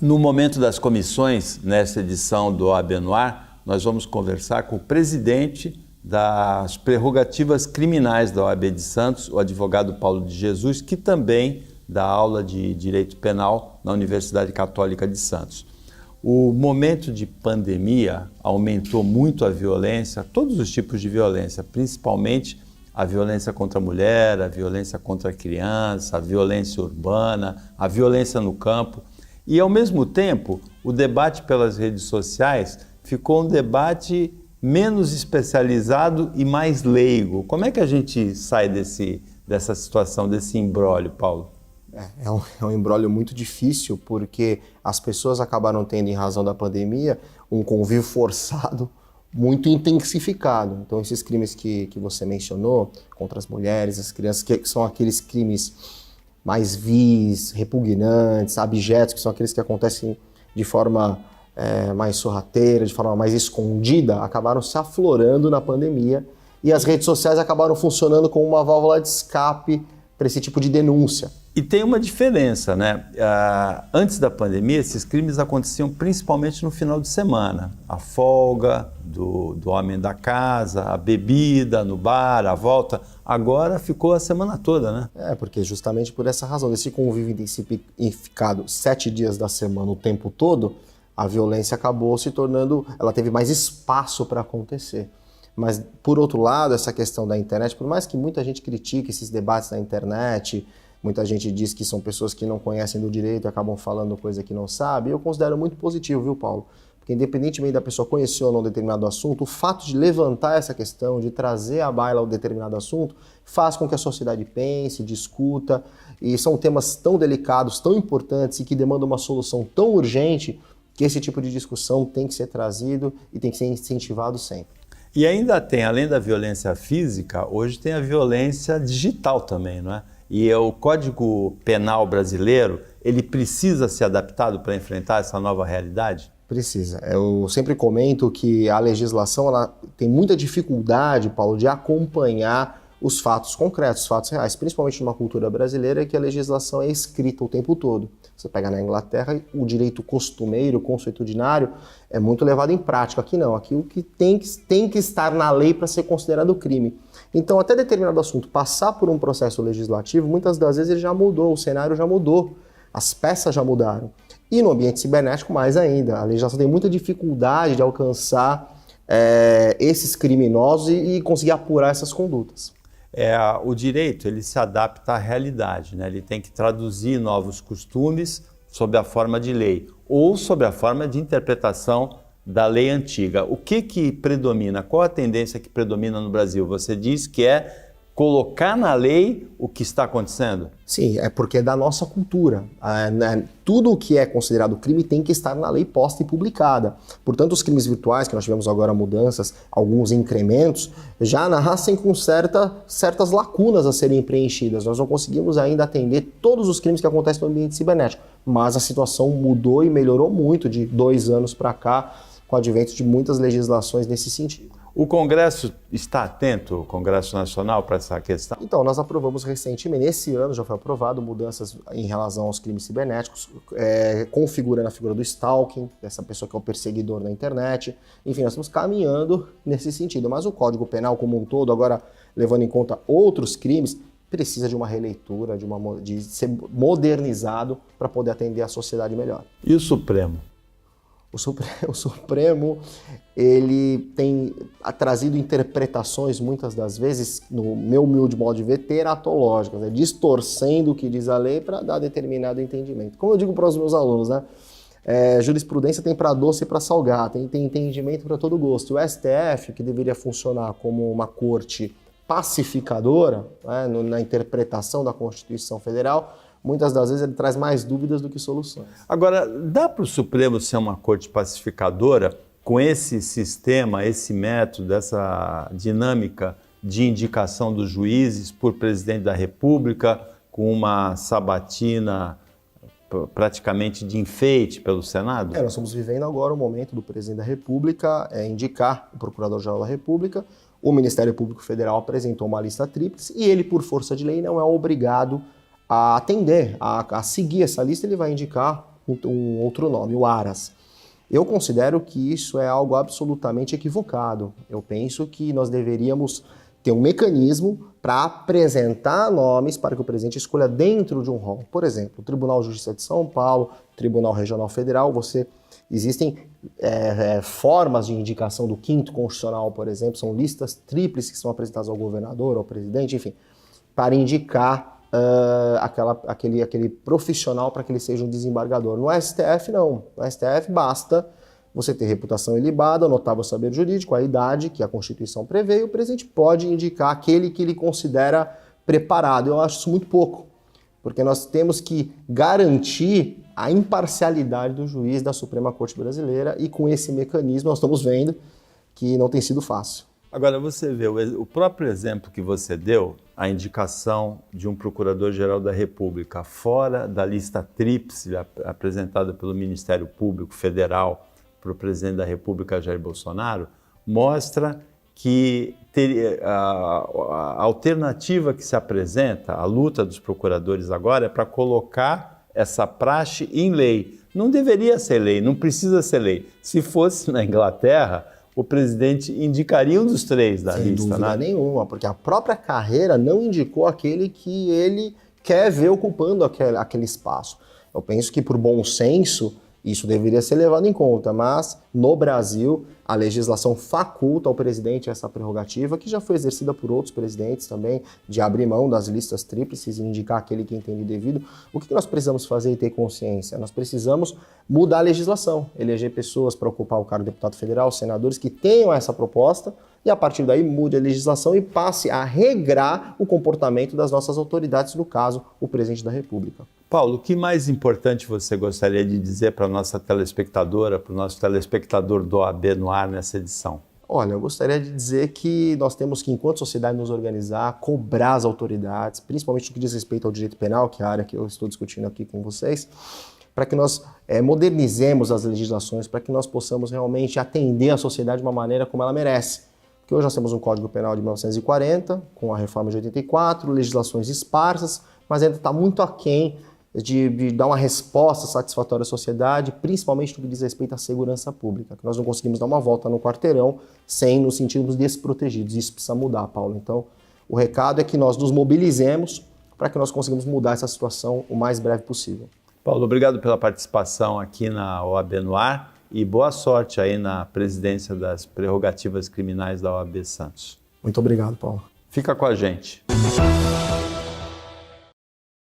No momento das comissões, nessa edição do OAB no Ar, nós vamos conversar com o presidente das prerrogativas criminais da OAB de Santos, o advogado Paulo de Jesus, que também dá aula de Direito Penal na Universidade Católica de Santos. O momento de pandemia aumentou muito a violência, todos os tipos de violência, principalmente a violência contra a mulher, a violência contra a criança, a violência urbana, a violência no campo. E, ao mesmo tempo, o debate pelas redes sociais ficou um debate menos especializado e mais leigo. Como é que a gente sai dessa situação, desse imbróglio, Paulo? É um imbróglio muito difícil, porque as pessoas acabaram tendo, em razão da pandemia, um convívio forçado muito intensificado. Então, esses crimes que você mencionou, contra as mulheres, as crianças, que são aqueles crimes mais vis, repugnantes, abjetos, que são aqueles que acontecem de forma mais sorrateira, de forma mais escondida, acabaram se aflorando na pandemia e as redes sociais acabaram funcionando como uma válvula de escape para esse tipo de denúncia. E tem uma diferença, né? Antes da pandemia, esses crimes aconteciam principalmente no final de semana. A folga do homem da casa, a bebida no bar, a volta. Agora ficou a semana toda, né? Porque justamente por essa razão, desse convívio intensificado 7 dias da semana o tempo todo, a violência acabou se tornando, ela teve mais espaço para acontecer. Mas, por outro lado, essa questão da internet, por mais que muita gente critique esses debates na internet, muita gente diz que são pessoas que não conhecem do direito e acabam falando coisa que não sabe, eu considero muito positivo, viu, Paulo? Porque independentemente da pessoa conhecer ou não um determinado assunto, o fato de levantar essa questão, de trazer à baila um determinado assunto, faz com que a sociedade pense, discuta, e são temas tão delicados, tão importantes e que demandam uma solução tão urgente que esse tipo de discussão tem que ser trazido e tem que ser incentivado sempre. E ainda tem, além da violência física, hoje tem a violência digital também, não é? E o Código Penal brasileiro, ele precisa ser adaptado para enfrentar essa nova realidade? Precisa. Eu sempre comento que a legislação ela tem muita dificuldade, Paulo, de acompanhar os fatos concretos, os fatos reais, principalmente numa cultura brasileira que a legislação é escrita o tempo todo. Você pega na Inglaterra, o direito costumeiro, consuetudinário, é muito levado em prática. Aqui não, aqui o que tem que estar na lei para ser considerado crime. Então, até determinado assunto passar por um processo legislativo, muitas das vezes ele já mudou, o cenário já mudou, as peças já mudaram. E no ambiente cibernético, mais ainda, a legislação tem muita dificuldade de alcançar esses criminosos e conseguir apurar essas condutas. O direito ele se adapta à realidade, né? Ele tem que traduzir novos costumes sob a forma de lei ou sob a forma de interpretação da lei antiga. O que predomina? Qual a tendência que predomina no Brasil? Você diz que é colocar na lei o que está acontecendo? Sim, é porque é da nossa cultura. Tudo o que é considerado crime tem que estar na lei posta e publicada. Portanto, os crimes virtuais, que nós tivemos agora mudanças, alguns incrementos, já nascem com certas lacunas a serem preenchidas. Nós não conseguimos ainda atender todos os crimes que acontecem no ambiente cibernético, mas a situação mudou e melhorou muito de 2 anos para cá, com o advento de muitas legislações nesse sentido. O Congresso está atento, o Congresso Nacional, para essa questão? Então, nós aprovamos recentemente, esse ano já foi aprovado, mudanças em relação aos crimes cibernéticos, configurando a figura do stalking, dessa pessoa que é o perseguidor na internet. Enfim, nós estamos caminhando nesse sentido. Mas o Código Penal como um todo, agora levando em conta outros crimes, precisa de uma releitura, de ser modernizado para poder atender a sociedade melhor. E o Supremo? O Supremo, ele tem trazido interpretações, muitas das vezes, no meu humilde modo de ver, teratológicas, né? Distorcendo o que diz a lei para dar determinado entendimento. Como eu digo para os meus alunos, né? Jurisprudência tem para doce e para salgado, tem entendimento para todo gosto. O STF, que deveria funcionar como uma corte pacificadora, né, na interpretação da Constituição Federal, muitas das vezes ele traz mais dúvidas do que soluções. Agora, dá para o Supremo ser uma corte pacificadora com esse sistema, esse método, essa dinâmica de indicação dos juízes por presidente da República, com uma sabatina praticamente de enfeite pelo Senado? Nós estamos vivendo agora o momento do presidente da República indicar o Procurador-Geral da República. O Ministério Público Federal apresentou uma lista tríplice e ele, por força de lei, não é obrigado a atender, a seguir essa lista. Ele vai indicar um outro nome, o Aras. Eu considero que isso é algo absolutamente equivocado. Eu penso que nós deveríamos ter um mecanismo para apresentar nomes para que o presidente escolha dentro de um rol. Por exemplo, o Tribunal de Justiça de São Paulo, Tribunal Regional Federal, existem formas de indicação do 5º Constitucional, por exemplo, são listas tríplices que são apresentadas ao governador, ao presidente, enfim, para indicar aquele profissional para que ele seja um desembargador. No STF, não. No STF, basta você ter reputação ilibada, notável saber jurídico, a idade que a Constituição prevê, e o presidente pode indicar aquele que ele considera preparado. Eu acho isso muito pouco, porque nós temos que garantir a imparcialidade do juiz da Suprema Corte Brasileira, e com esse mecanismo nós estamos vendo que não tem sido fácil. Agora, você vê o próprio exemplo que você deu, a indicação de um Procurador-Geral da República fora da lista tríplice apresentada pelo Ministério Público Federal para o presidente da República, Jair Bolsonaro, mostra que a alternativa que se apresenta, a luta dos procuradores agora, é para colocar essa praxe em lei. Não deveria ser lei, não precisa ser lei. Se fosse na Inglaterra, o presidente indicaria um dos 3 da lista, né? Sem dúvida nenhuma, porque a própria carreira não indicou aquele que ele quer ver ocupando aquele espaço. Eu penso que, por bom senso, isso deveria ser levado em conta, mas no Brasil a legislação faculta ao presidente essa prerrogativa, que já foi exercida por outros presidentes também, de abrir mão das listas tríplices e indicar aquele que entende devido. O que nós precisamos fazer e ter consciência? Nós precisamos mudar a legislação, eleger pessoas para ocupar o cargo de deputado federal, senadores que tenham essa proposta, e a partir daí mude a legislação e passe a regrar o comportamento das nossas autoridades, no caso, o presidente da República. Paulo, o que mais importante você gostaria de dizer para a nossa telespectadora, para o nosso telespectador do OAB no ar nessa edição? Olha, eu gostaria de dizer que nós temos que, enquanto sociedade, nos organizar, cobrar as autoridades, principalmente no que diz respeito ao direito penal, que é a área que eu estou discutindo aqui com vocês, para que nós modernizemos as legislações, para que nós possamos realmente atender a sociedade de uma maneira como ela merece. Porque hoje nós temos um Código Penal de 1940, com a reforma de 84, legislações esparsas, mas ainda está muito aquém de dar uma resposta satisfatória à sociedade, principalmente no que diz respeito à segurança pública, que nós não conseguimos dar uma volta no quarteirão sem nos sentirmos desprotegidos. Isso precisa mudar, Paulo. Então, o recado é que nós nos mobilizemos para que nós consigamos mudar essa situação o mais breve possível. Paulo, obrigado pela participação aqui na OAB no ar e boa sorte aí na presidência das prerrogativas criminais da OAB Santos. Muito obrigado, Paulo. Fica com a gente.